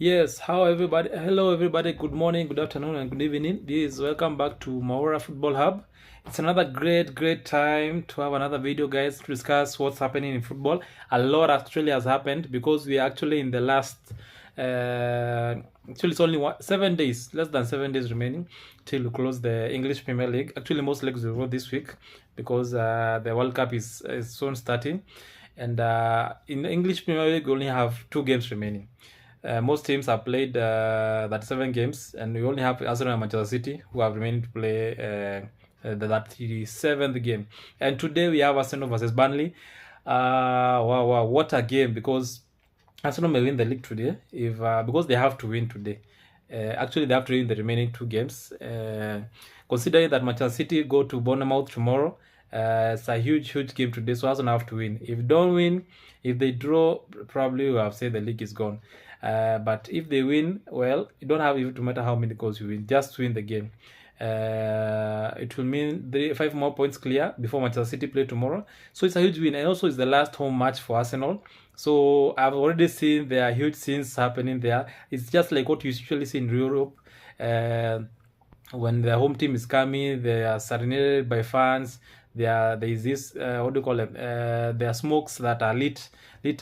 Yes, how everybody? Hello, everybody. Good morning, good afternoon, and good evening. This is welcome back to Maura Football Hub. It's another great time to have another video, guys, to discuss what's happening in football. A lot actually has happened because we are actually in the last. Actually, it's only 7 days, less than 7 days remaining till we close the English Premier League. Actually, most leagues will go this week because the World Cup is soon starting, and in the English Premier League, we only have 2 games remaining. Most teams have played 37 games, and we only have Arsenal and Manchester City who have remaining to play the 37th game. And today we have Arsenal versus Burnley. Wow, what a game! Because Arsenal may win the league today if because they have to win today. Actually, they have to win the remaining 2 games. Considering that Manchester City go to Bournemouth tomorrow, it's a huge game today, so Arsenal have to win. If they don't win, if they draw, probably we have said the league is gone. But if they win, well, you don't have even to matter how many goals you win, just win the game. It will mean 5 more points clear before Manchester City play tomorrow. So it's a huge win, and also it's the last home match for Arsenal. So I've already seen there are huge scenes happening there. It's just like what you usually see in Europe. When the home team is coming, they are serenaded by fans. There is this what do you call them? There are smokes that are lit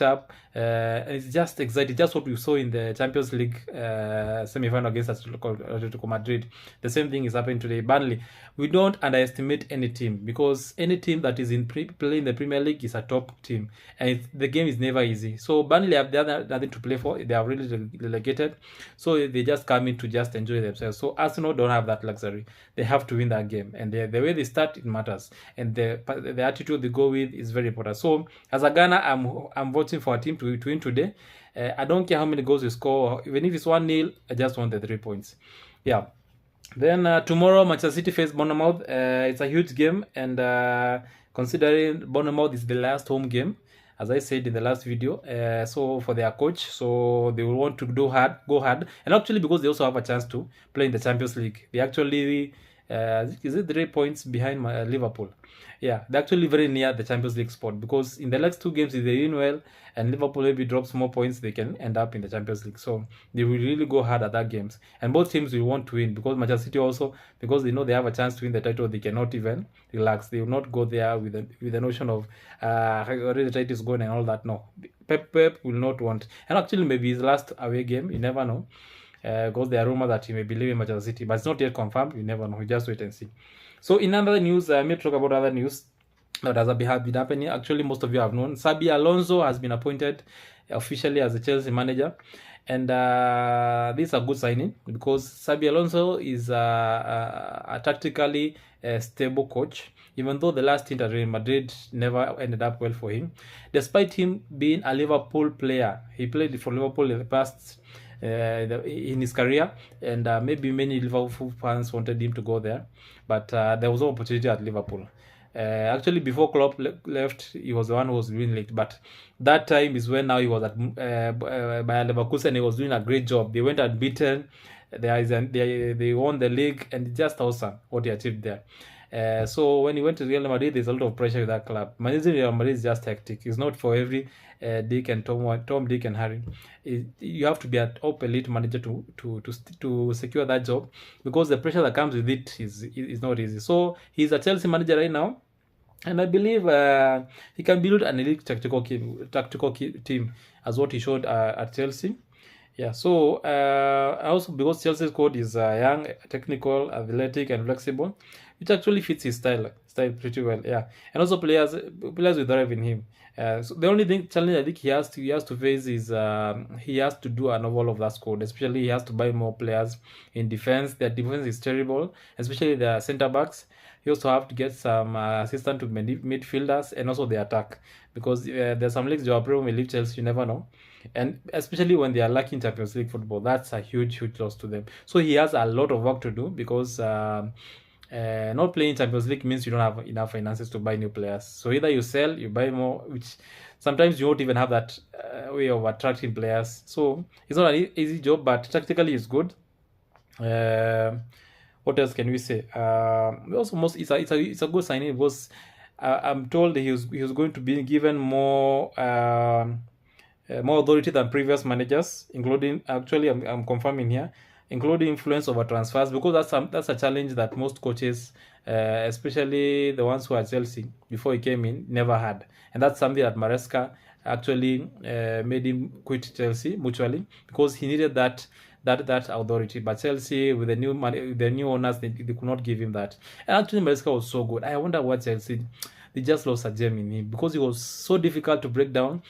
up. And it's just exciting, just what we saw in the Champions League semi-final against Atletico Madrid. The same thing is happening today. Burnley, we don't underestimate any team, because any team that is playing the Premier League is a top team, and the game is never easy. So Burnley have nothing to play for. They are really relegated, so they just come in to just enjoy themselves. So Arsenal don't have that luxury. They have to win that game, and the way they start, it matters, and the attitude they go with is very important. So as a Ghana, I'm voting for a team to win today. I don't care how many goals you score, even if it's 1-0. I just want the 3 points. Yeah. Then tomorrow, Manchester City face Bournemouth. It's a huge game, and considering Bournemouth is the last home game, as I said in the last video, so for their coach, so they will want to go hard, and actually because they also have a chance to play in the Champions League. They actually is it 3 points behind Liverpool? Yeah, they're actually very near the Champions League spot, because in the next 2 games, if they win well and Liverpool maybe drops more points, they can end up in the Champions League. So they will really go hard at that games, and both teams will want to win, because Manchester City also, because they know they have a chance to win the title, they cannot even relax. They will not go there with the notion of already the title is going and all that. No, Pep will not want. And actually, maybe his last away game, you never know. Because there are rumors that he may be leaving Manchester City, but it's not yet confirmed. You never know. We just wait and see. So in other news, I may talk about other news that has been happening. Actually, most of you have known. Xabi Alonso has been appointed officially as the Chelsea manager, and this is a good signing, because Xabi Alonso is a tactically stable coach. Even though the last stint at Real Madrid never ended up well for him, despite him being a Liverpool player, he played for Liverpool in the past. In his career, and maybe many Liverpool fans wanted him to go there, but there was no opportunity at Liverpool. Actually, before Klopp left, he was the one who was being linked, but that time is when now he was at Bayer Leverkusen. He was doing a great job. They went unbeaten. They won the league, and it's just awesome what he achieved there. So when he went to Real Madrid, there's a lot of pressure with that club. Managing Real Madrid is just hectic. It's not for every Dick and Tom, Dick and Harry. You have to be a top elite manager to secure that job, because the pressure that comes with it is not easy. So he's a Chelsea manager right now, and I believe he can build an elite tactical team, as what he showed at Chelsea. Yeah, so also because Chelsea's code is young, technical, athletic, and flexible, which actually fits his style pretty well. Yeah, and also players will thrive in him. So the only challenge I think he has to face is he has to do an overhaul of that squad. Especially he has to buy more players in defense. Their defense is terrible, especially the center backs. You also have to get some assistant to midfielders, and also the attack, because there's some leagues Joao may leave Chelsea. You never know, and especially when they are lacking Champions League football, that's a huge loss to them. So he has a lot of work to do, because not playing Champions League means you don't have enough finances to buy new players. So either you sell, you buy more, which sometimes you won't even have that way of attracting players. So it's not an easy job, but tactically it's good. What else can we say? Also, it's a good signing, because I'm told he was going to be given more more authority than previous managers, including, actually, I'm confirming here, including influence over transfers, because that's a challenge that most coaches, especially the ones who are Chelsea before he came in, never had, and that's something that Maresca actually made him quit Chelsea mutually, because he needed that authority. But Chelsea, with the new money, the new owners, they could not give him that. And actually, Maresca was so good. I wonder what Chelsea, they just lost a gem in him, because he was so difficult to break down.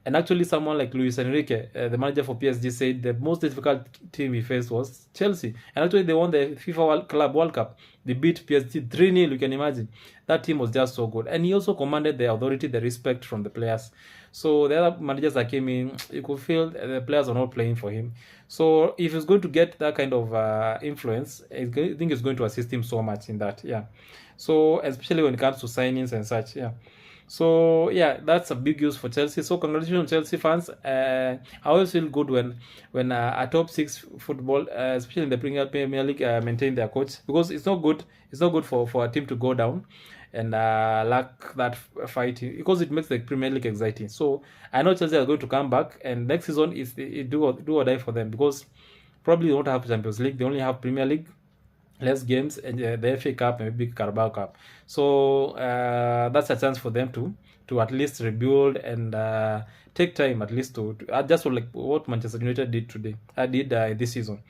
And actually, someone like Luis Enrique, the manager for PSG, said the most difficult team he faced was Chelsea. And actually, they won the FIFA Club World Cup. They beat PSG 3-0, you can imagine. That team was just so good. And he also commanded the authority, the respect from the players. So the other managers that came in, you could feel the players are not playing for him. So if he's going to get that kind of influence, I think it's going to assist him so much in that. Yeah. So especially when it comes to signings and such. Yeah. So yeah, that's a big use for Chelsea. So congratulations, Chelsea fans. I always feel good when a top six football, especially in the Premier League, maintain their coach, because it's not good. It's not good for a team to go down and lack that fight, because it makes the Premier League exciting. So I know Chelsea are going to come back, and next season is do or die for them, because probably they don't have Champions League. They only have Premier League, less games, and the FA Cup and maybe Carabao Cup. So that's a chance for them to at least rebuild and take time, at least to just like what Manchester United did today. This season.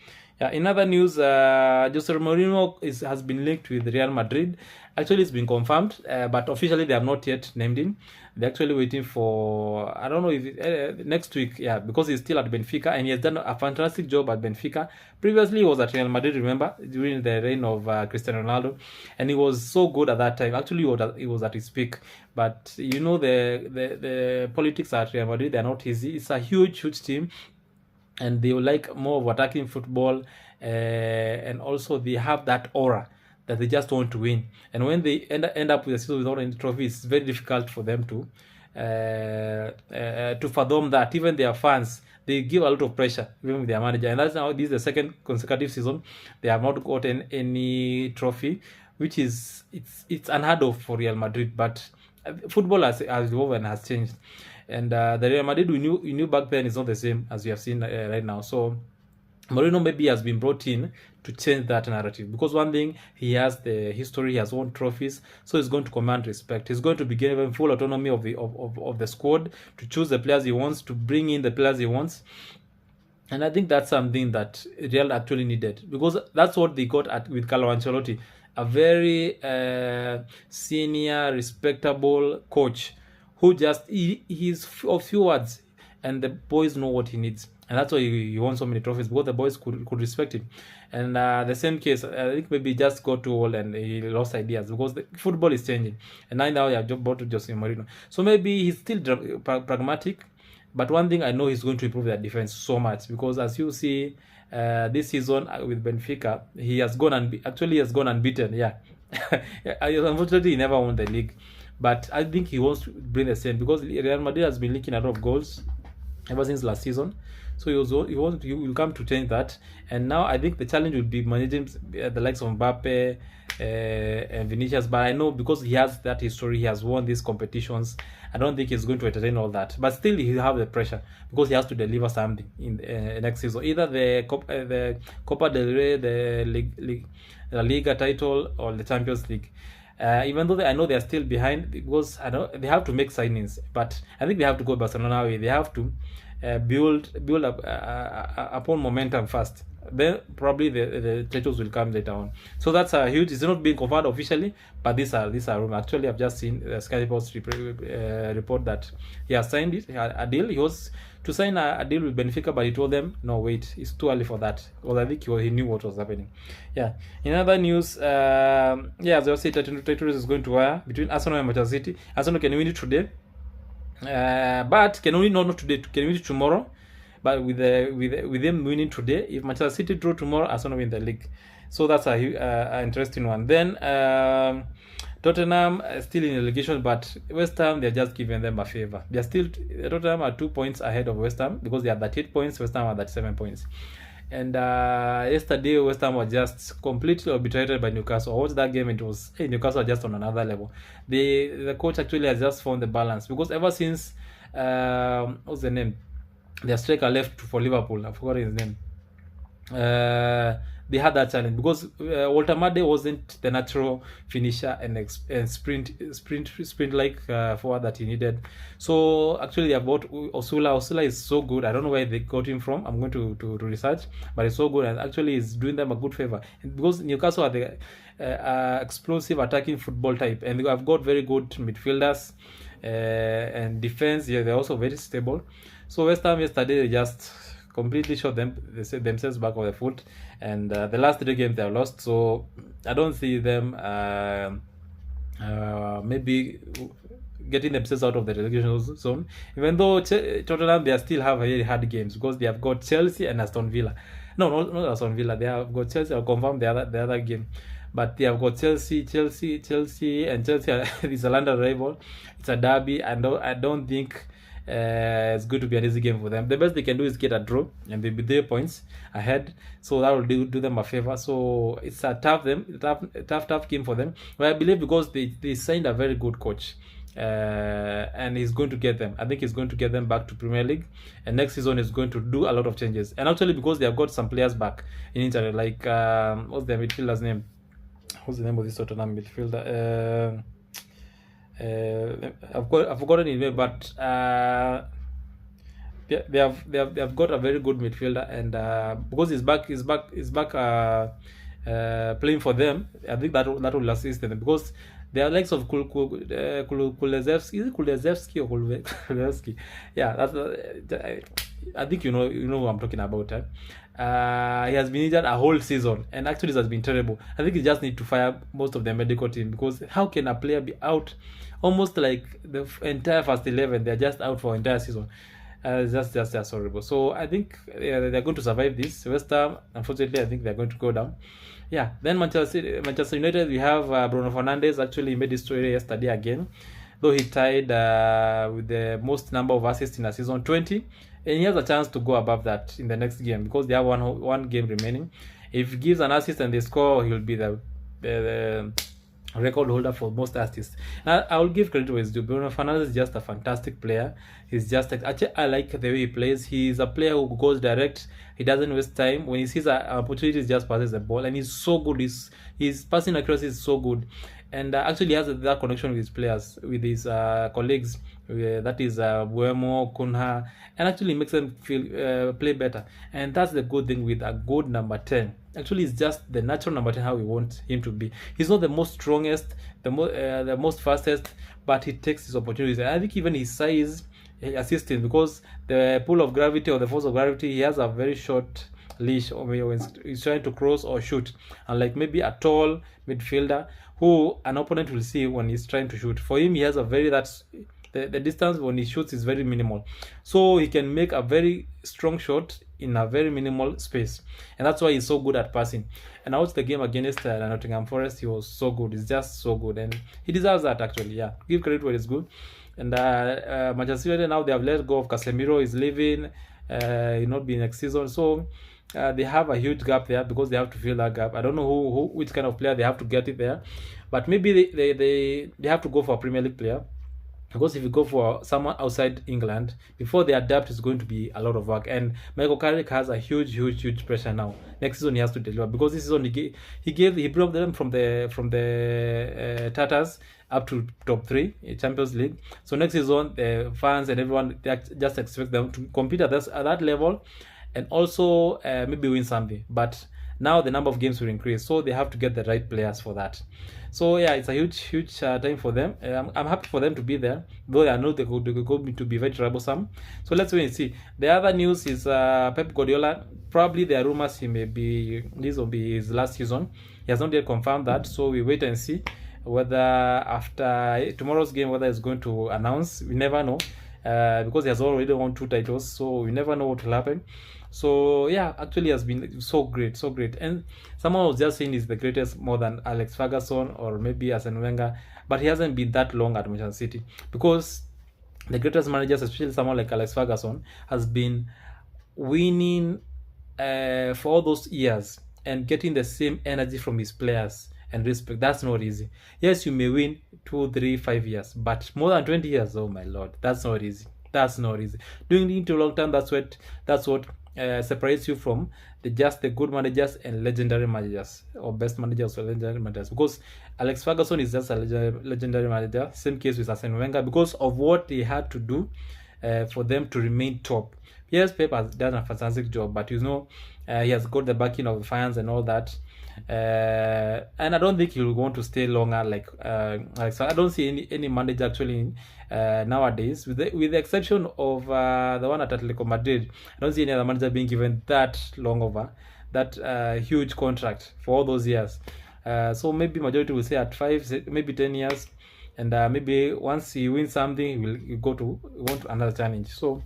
In other news, Jose Mourinho has been linked with Real Madrid. Actually, it's been confirmed, but officially they have not yet named him. They're actually waiting for, I don't know if next week, because he's still at Benfica, and he has done a fantastic job at Benfica. Previously, he was at Real Madrid, remember, during the reign of Cristiano Ronaldo, and he was so good at that time. Actually, he was at his peak. But you know, the politics at Real Madrid, they're not easy. It's a huge team, and they like more of attacking football, and also they have that aura that they just want to win. And when they end up with a season without any trophy, it's very difficult for them to fathom that. Even their fans, they give a lot of pressure, even with their manager. And that's now, this is the second consecutive season they have not gotten any trophy, which is it's unheard of for Real Madrid. But football has evolved and has changed, and the Real Madrid we knew back then is not the same as we have seen right now. So Mourinho maybe has been brought in to change that narrative, because one thing, he has the history, he has won trophies, so he's going to command respect. He's going to be given full autonomy of the squad to choose the players he wants, to bring in the players he wants. And I think that's something that Real actually needed, because that's what they got with Carlo Ancelotti, a very senior, respectable coach who just he's of few words, and the boys know what he needs. And that's why he won so many trophies, because the boys could respect him. And the same case, I think maybe he just got too old and he lost ideas, because the football is changing. And now he has brought to Jose Mourinho. So maybe he's still pragmatic, but one thing I know, he's going to improve their defense so much, because as you see, this season with Benfica, he has gone unbeaten. Yeah, unfortunately, he never won the league, but I think he wants to bring the same, because Real Madrid has been leaking a lot of goals ever since last season. So he will come to change that. And now I think the challenge will be managing the likes of Mbappe and Vinicius. But I know, because he has that history, he has won these competitions, I don't think he's going to entertain all that. But still, he'll have the pressure, because he has to deliver something in next season, either the Copa del Rey, the La Liga title, or the Champions League. Even though I know they are still behind, because I know they have to make signings, but I think they have to go Barcelona way. They have to build up upon momentum first. Then probably the titles will come later on. So that's a huge. It's not being confirmed officially, but these are rumors. Actually, I've just seen Sky Sports report that he has signed a deal. He was to sign a deal with Benfica, but he told them, no, wait, it's too early for that. Because I think he knew what was happening. Yeah. In other news, as I said, titles is going to wire between Arsenal and Manchester City. Arsenal can win it today, but can only not today. Can win it tomorrow. But with them winning today, if Manchester City draw tomorrow, Arsenal win the league. So that's a interesting one. Then Tottenham still in relegation, but West Ham, they're just giving them a favor. They're still, Tottenham are 2 points ahead of West Ham, because they are 38 points, West Ham are 37 points. And yesterday, West Ham were just completely obliterated by Newcastle. I watched that game, and it was, Newcastle are just on another level. The coach actually has just found the balance, because ever since, what's the name? their striker left for Liverpool. I forgot his name. They had that challenge because Walter Made wasn't the natural finisher and sprint like forward that he needed. So actually they have bought Osula. Osula is so good. I don't know where they got him from. I'm going to research, but it's so good and actually is doing them a good favor because Newcastle are the explosive attacking football type, and they have got very good midfielders and defense. Yeah, they're also very stable. So West Ham yesterday they just completely shot themselves back on the foot, and the last 3 games they have lost. So I don't see them maybe getting themselves out of the relegation zone. Even though Tottenham they still have very hard games because they have got Chelsea and Aston Villa. No, not Aston Villa. They have got Chelsea. I'll confirm the other game. But they have got Chelsea, and Chelsea is a London rival. It's a derby, and I don't think it's going to be an easy game for them. The best they can do is get a draw, and they'll be 3 points ahead. So that will do them a favor. So it's a tough game for them. But I believe because they signed a very good coach. And he's going to get them. I think he's going to get them back to Premier League, and next season is going to do a lot of changes. And actually, because they have got some players back in Inter, like what's their midfielder's name? What's the name of this Tottenham midfielder? I've forgotten his name, but they have got a very good midfielder, and because he's back playing for them. I think that will assist them because they are likes of Kulezevsky. Is it Kulezevsky or Kulezevsky? Yeah, that's I think you know who I'm talking about. He has been injured a whole season, and actually it has been terrible. I think he just need to fire most of the medical team, because how can a player be out almost like the entire first 11? They're just out for entire season. Just horrible. So I think they're going to survive this. West Ham, unfortunately, I think they're going to go down. Yeah. Then Manchester United, we have Bruno Fernandes. Actually made history yesterday again, though he tied with the most number of assists in a season, 20, and he has a chance to go above that in the next game because they have one game remaining. If he gives an assist and they score, he'll be the record holder for most assists. Now, I will give credit to his due. Bruno Fernandes is just a fantastic player. He's just actually, I like the way he plays. He's a player who goes direct. He doesn't waste time. When he sees an opportunity, he just passes the ball, and he's so good. His passing accuracy is so good, and actually he has that connection with his players, with his colleagues. That is Buemo, Kunha, and actually makes them feel play better. And that's the good thing with a good number 10. Actually, it's just the natural number 10 how we want him to be. He's not the most strongest, the most fastest, but he takes his opportunities. And I think even his size assists him, because the pull of gravity or the force of gravity, he has a very short leash when he's trying to cross or shoot, unlike maybe a tall midfielder who an opponent will see when he's trying to shoot. For him, he has a very the distance when he shoots is very minimal, so he can make a very strong shot in a very minimal space, and that's why he's so good at passing. And I watched the game against Nottingham Forest. He was so good. He's just so good, and he deserves that actually. Yeah, give credit where it's good. And Manchester United, now they have let go of Casemiro. Is leaving. He'll not be next season, so they have a huge gap there because they have to fill that gap. I don't know which kind of player they have to get it there, but maybe they have to go for a Premier League player. Because if you go for someone outside England, before they adapt, it's going to be a lot of work. And Michael Carrick has a huge pressure now. Next season he has to deliver, because this season he brought them from the Tatars up to top 3 in Champions League. So next season the fans and everyone, they just expect them to compete at that level, and also maybe win something. But now the number of games will increase, so they have to get the right players for that. So yeah, it's a huge time for them. I'm happy for them to be there, though I know they could to be very troublesome. So let's wait and see. The other news is Pep Guardiola. Probably there are rumors this will be his last season. He has not yet confirmed that, so we wait and see whether after tomorrow's game whether he's going to announce. We never know, because he has already won 2 titles, so we never know what will happen. So yeah, actually has been so great. And someone was just saying he's the greatest, more than Alex Ferguson or maybe Arsene Wenger, but he hasn't been that long at Manchester City, because the greatest managers, especially someone like Alex Ferguson, has been winning for all those years and getting the same energy from his players and respect. That's not easy. Yes, you may win 2, 3, 5 years, but more than 20 years, oh my lord, that's not easy. That's not easy. Doing it into long term, that's what separates you from the good managers and legendary managers, or best managers or legendary managers. Because Alex Ferguson is just a legendary manager. Same case with Arsene Wenger, because of what he had to do for them to remain top. Yes, Pep has done a fantastic job, but he has got the backing of the fans and all that. And I don't think he'll want to stay longer. So I don't see any manager actually nowadays, with the exception of the one at Atletico Madrid. I don't see any other manager being given that long over that huge contract for all those years. So maybe majority will say at 5, maybe 10 years, and maybe once he wins something, he will want another challenge. So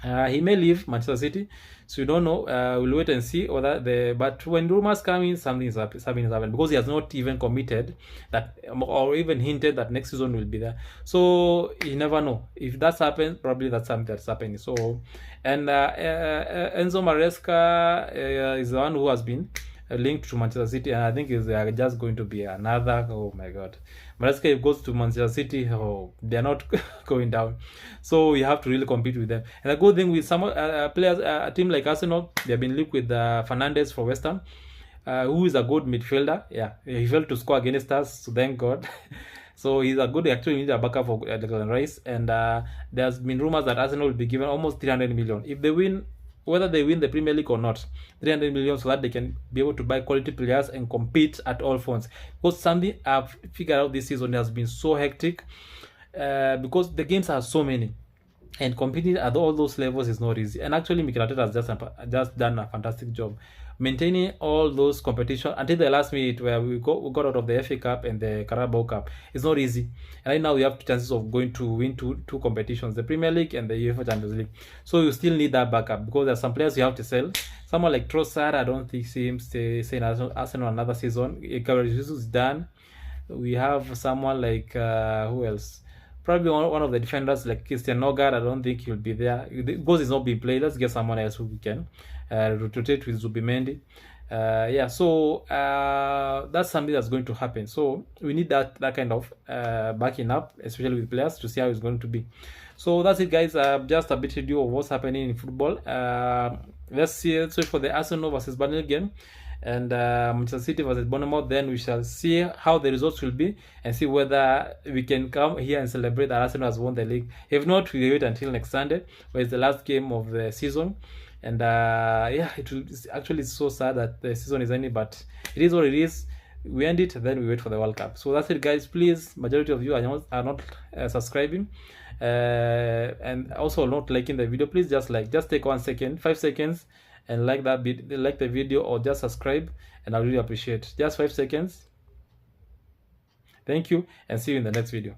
he may leave Manchester City, so we don't know. We'll wait and see whether but when rumors come in, something is happening, because he has not even committed that, or even hinted that next season will be there. So you never know. If that's happened, probably that's something that's happening. So, and Enzo Maresca is the one who has been linked to Manchester City, and I think is just going to be another, oh my god, Maresca goes to Manchester City, oh, they're not going down. So you have to really compete with them. And the good thing with some players, a team like Arsenal, they've been linked with Fernandes for West Ham, who is a good midfielder. Yeah, he failed to score against us, so thank God. So he's a good, actually need a backup for Declan Rice. And there's been rumors that Arsenal will be given almost 300 million if they win, whether they win the Premier League or not, 300 million, so that they can be able to buy quality players and compete at all fronts. Because something I've figured out this season has been so hectic, because the games are so many, and competing at all those levels is not easy. And actually, Mikel Arteta has just done a fantastic job maintaining all those competitions until the last minute, where we got out of the FA Cup and the Carabao Cup. It's not easy, and right now we have chances of going to win two competitions, the Premier League and the UEFA Champions League. So you still need that backup, because there's some players you have to sell. Someone like Trossard, I don't think see him staying Arsenal another season. Gabriel Jesus is done. We have someone like who else? Probably one of the defenders like Christian Nogard. I don't think he'll be there because he's not being played. Let's get someone else who we can rotate with Zubimendi. Yeah, so that's something that's going to happen. So we need that kind of backing up, especially with players, to see how it's going to be. So that's it, guys. Just a bit review of what's happening in football. Let's wait for the Arsenal versus Burnley game, and Manchester City versus Bournemouth. Then we shall see how the results will be, and see whether we can come here and celebrate that Arsenal has won the league. If not, we wait until next Sunday, where it's the last game of the season. And yeah, it's actually so sad that the season is ending, but it is what it is. We end it, then we wait for the World Cup. So that's it, guys. Please, majority of you are not subscribing, and also not liking the video. Please just take 1 second, 5 seconds, and like the video, or just subscribe, and I really appreciate just 5 seconds. Thank you, and see you in the next video.